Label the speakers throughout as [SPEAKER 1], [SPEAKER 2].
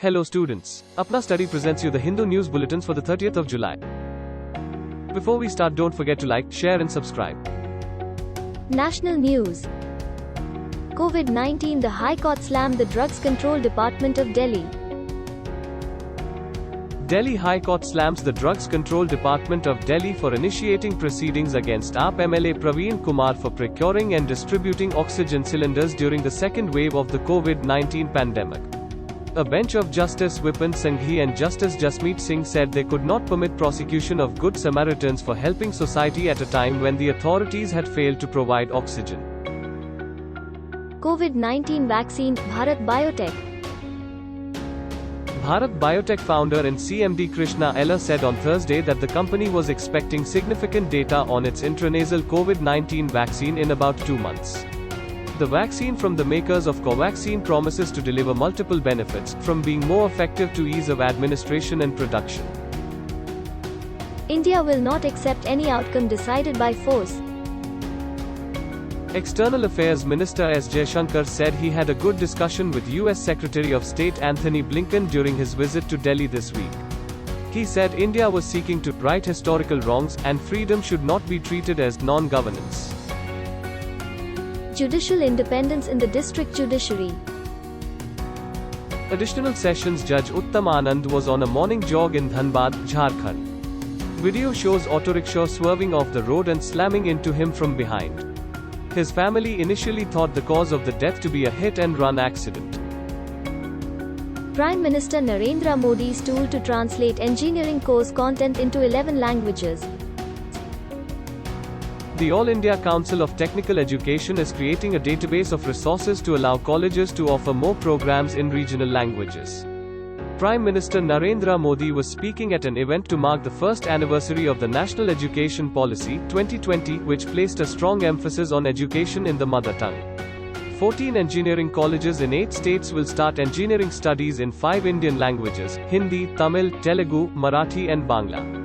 [SPEAKER 1] Hello students. Apna Study presents you the Hindu News Bulletins for the 30th of July. Before we start, don't forget to like, share and subscribe.
[SPEAKER 2] National News. COVID-19, the High Court slammed the Drugs Control Department of Delhi.
[SPEAKER 1] Delhi High Court slams the Drugs Control Department of Delhi for initiating proceedings against AAP MLA Praveen Kumar for procuring and distributing oxygen cylinders during the second wave of the COVID-19 pandemic. A bench of Justice Vipin Sanghvi and Justice Jasmeet Singh said they could not permit prosecution of Good Samaritans for helping society at a time when the authorities had failed to provide oxygen.
[SPEAKER 2] COVID-19 vaccine, Bharat Biotech.
[SPEAKER 1] Bharat Biotech founder and CMD Krishna Eller said on Thursday that the company was expecting significant data on its intranasal COVID-19 vaccine in about 2 months. The vaccine from the makers of Covaxin promises to deliver multiple benefits, from being more effective to ease of administration and production.
[SPEAKER 2] India will not accept any outcome decided by force.
[SPEAKER 1] External Affairs Minister S. Jaishankar said he had a good discussion with US Secretary of State Anthony Blinken during his visit to Delhi this week. He said India was seeking to right historical wrongs, and freedom should not be treated as non-governance.
[SPEAKER 2] Judicial independence in the district judiciary.
[SPEAKER 1] Additional Sessions Judge Uttam Anand was on a morning jog in Dhanbad, Jharkhand. Video shows auto rickshaw swerving off the road and slamming into him from behind. His family initially thought the cause of the death to be a hit-and-run accident.
[SPEAKER 2] Prime Minister Narendra Modi's tool to translate engineering course content into 11 languages.
[SPEAKER 1] The All India Council of Technical Education is creating a database of resources to allow colleges to offer more programs in regional languages. Prime Minister Narendra Modi was speaking at an event to mark the first anniversary of the National Education Policy 2020, which placed a strong emphasis on education in the mother tongue. 14 engineering colleges in 8 states will start engineering studies in 5 Indian languages: Hindi, Tamil, Telugu, Marathi and Bangla.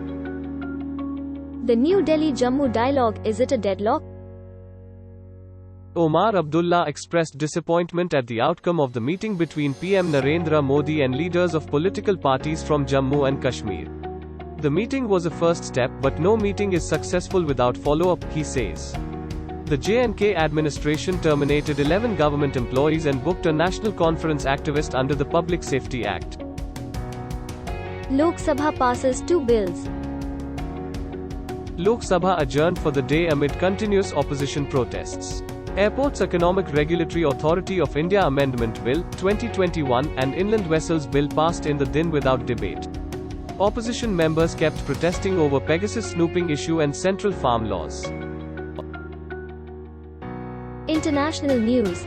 [SPEAKER 2] The New Delhi-Jammu dialogue, is it a deadlock?
[SPEAKER 1] Omar Abdullah expressed disappointment at the outcome of the meeting between PM Narendra Modi and leaders of political parties from Jammu and Kashmir. The meeting was a first step, but no meeting is successful without follow-up, he says. The J&K administration terminated 11 government employees and booked a national conference activist under the Public Safety Act.
[SPEAKER 2] Lok Sabha passes 2 bills.
[SPEAKER 1] Lok Sabha adjourned for the day amid continuous opposition protests. Airports Economic Regulatory Authority of India Amendment Bill, 2021, and Inland Vessels Bill passed in the din without debate. Opposition members kept protesting over Pegasus snooping issue and central farm laws.
[SPEAKER 2] International news.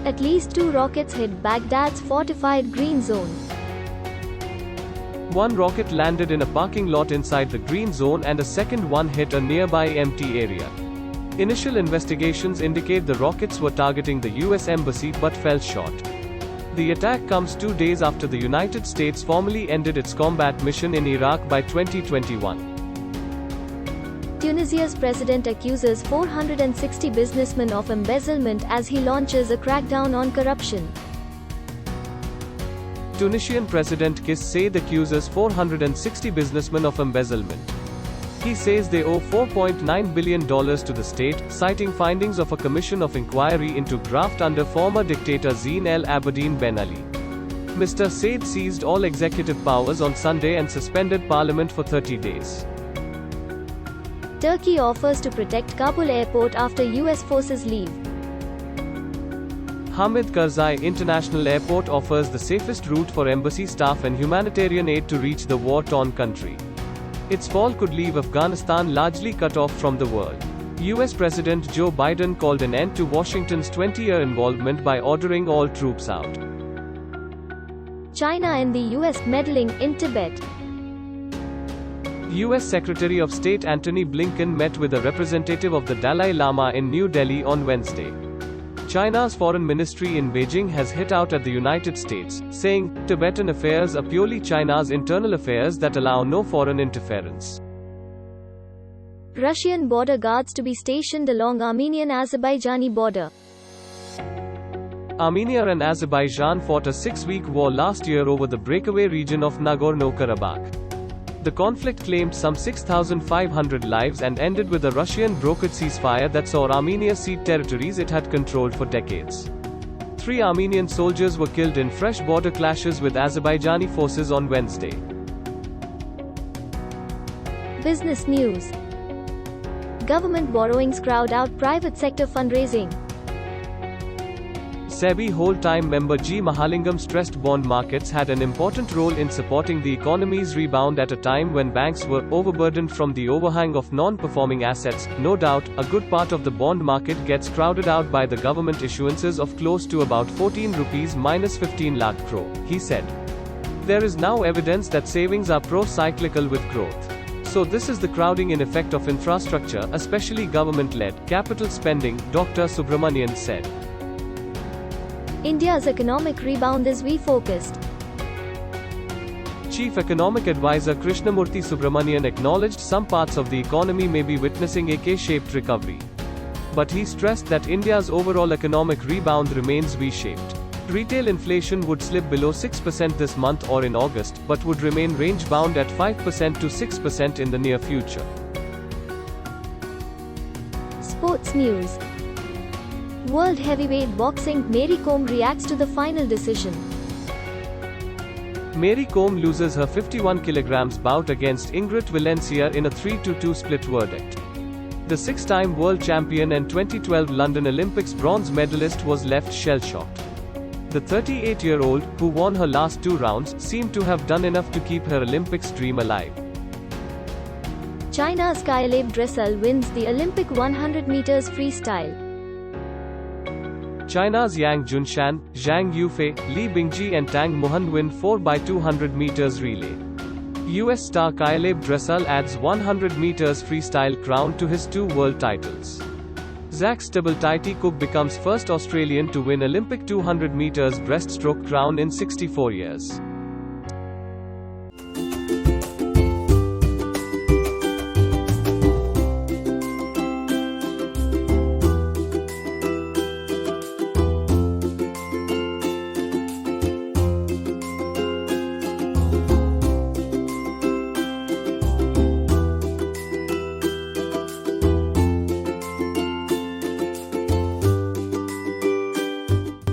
[SPEAKER 2] At least 2 rockets hit Baghdad's fortified green zone.
[SPEAKER 1] One rocket landed in a parking lot inside the green zone and a second one hit a nearby empty area. Initial investigations indicate the rockets were targeting the US Embassy but fell short. The attack comes 2 days after the United States formally ended its combat mission in Iraq by 2021.
[SPEAKER 2] Tunisia's president accuses 460 businessmen of embezzlement as he launches a crackdown on corruption.
[SPEAKER 1] Tunisian President Kais Saied accuses 460 businessmen of embezzlement. He says they owe $4.9 billion to the state, citing findings of a commission of inquiry into graft under former dictator Zine El Abidine Ben Ali. Mr. Saied seized all executive powers on Sunday and suspended parliament for 30 days.
[SPEAKER 2] Turkey offers to protect Kabul airport after US forces leave.
[SPEAKER 1] Hamid Karzai International Airport offers the safest route for embassy staff and humanitarian aid to reach the war-torn country. Its fall could leave Afghanistan largely cut off from the world. US President Joe Biden called an end to Washington's 20-year involvement by ordering all troops out.
[SPEAKER 2] China and the US meddling in Tibet.
[SPEAKER 1] US Secretary of State Antony Blinken met with a representative of the Dalai Lama in New Delhi on Wednesday. China's foreign ministry in Beijing has hit out at the United States, saying, Tibetan affairs are purely China's internal affairs that allow no foreign interference.
[SPEAKER 2] Russian border guards to be stationed along Armenian-Azerbaijani border.
[SPEAKER 1] Armenia and Azerbaijan fought a 6-week war last year over the breakaway region of Nagorno-Karabakh. The conflict claimed some 6,500 lives and ended with a Russian-brokered ceasefire that saw Armenia cede territories it had controlled for decades. 3 Armenian soldiers were killed in fresh border clashes with Azerbaijani forces on Wednesday.
[SPEAKER 2] Business news. Government borrowings crowd out private sector fundraising.
[SPEAKER 1] SEBI whole-time member G. Mahalingam stressed bond markets had an important role in supporting the economy's rebound at a time when banks were overburdened from the overhang of non-performing assets. No doubt, a good part of the bond market gets crowded out by the government issuances of close to about 14 rupees minus 15 lakh crore, he said. There is now evidence that savings are pro-cyclical with growth. So this is the crowding in effect of infrastructure, especially government-led capital spending, Dr. Subramanian said.
[SPEAKER 2] India's economic rebound is refocused.
[SPEAKER 1] Chief Economic Advisor Krishnamurthy Subramanian acknowledged some parts of the economy may be witnessing a K-shaped recovery. But he stressed that India's overall economic rebound remains V-shaped. Retail inflation would slip below 6% this month or in August, but would remain range-bound at 5% to 6% in the near future.
[SPEAKER 2] Sports news. World heavyweight boxing, Mary Kom reacts to the final decision.
[SPEAKER 1] Mary Kom loses her 51 kg bout against Ingrid Valencia in a 3-2 split verdict. The 6-time world champion and 2012 London Olympics bronze medalist was left shell-shocked. The 38-year-old, who won her last 2 rounds, seemed to have done enough to keep her Olympics dream alive.
[SPEAKER 2] China's Kaileb Dressel wins the Olympic 100 meters freestyle.
[SPEAKER 1] China's Yang Junshan, Zhang Yufei, Li Bingji and Tang Muhan win 4x200 meters relay. US star Kaileb Dressel adds 100 meters freestyle crown to his 2 world titles. Zach Stable-Taiti Cook becomes first Australian to win Olympic 200 meters breaststroke crown in 64 years.